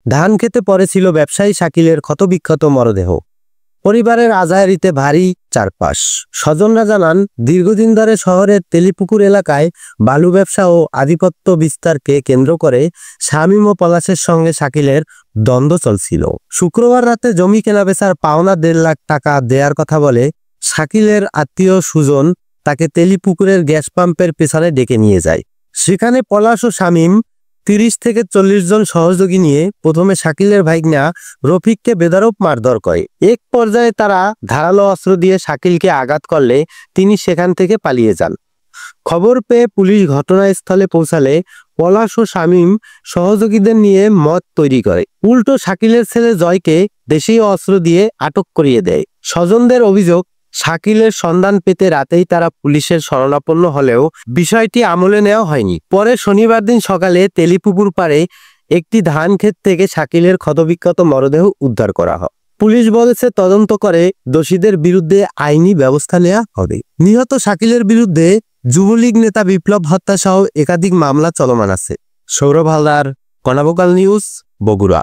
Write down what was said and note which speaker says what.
Speaker 1: ধান খেতে পড়েছিল ব্যবসায়ী শাকিলের ক্ষতবিক্ষত মরদেহ। পরিবারের আজাহারিতে ভারী চারপাশ। স্বজনরা জানান, দীর্ঘদিন ধরে শহরের তেলিপুকুর এলাকায় বালু ব্যবসা ও আধিপত্য বিস্তারকে কেন্দ্র করে শামীম ও পলাশের সঙ্গে শাকিলের দ্বন্দ্ব চলছিল। শুক্রবার রাতে জমি কেনাবেচার পাওনা 1.5 লাখ টাকা দেওয়ার কথা বলে শাকিলের আত্মীয় সুজন তাকে তেলিপুকুরের গ্যাস পাম্পের পেছনে ডেকে নিয়ে যায়। সেখানে পলাশ ও শামীম 30 থেকে 40 জন সহযোগী নিয়ে প্রথমে শাকিলের ভাইগনা রফিককে বেধড়ক মারধর করে। এক পর্যায়ে তারা ধারালো অস্ত্র দিয়ে শাকিলকে আঘাত করলে তিনি সেখান থেকে পালিয়ে যান। খবর পেয়ে পুলিশ ঘটনাস্থলে পৌঁছালে পলাশ ও শামীম সহযোগীদের নিয়ে মত তৈরি করে। উল্টো শাকিলের ছেলে জয়কে দেশীয় অস্ত্র দিয়ে আটক করিয়ে দেয়। স্বজনদের অভিযোগ, শাকিলের সন্ধান পেতে রাতেই তারা পুলিশের শরণাপন্ন হলেও বিষয়টি আমলে নেওয়া হয়নি। পরে শনিবার দিন সকালে তেলিপুকুর পাড়ে একটি ধান ক্ষেত থেকে শাকিলের ক্ষতবিক্ষত মরদেহ উদ্ধার করা হয়। পুলিশ বলেছে, তদন্ত করে দোষীদের বিরুদ্ধে আইনি ব্যবস্থা নেওয়া হবে। নিহত শাকিলের বিরুদ্ধে যুবলীগ নেতা বিপ্লব হত্যা সহ একাধিক মামলা চলমান আছে। সৌরভ হালদার, কর্ণাবকাল নিউজ, বগুড়া।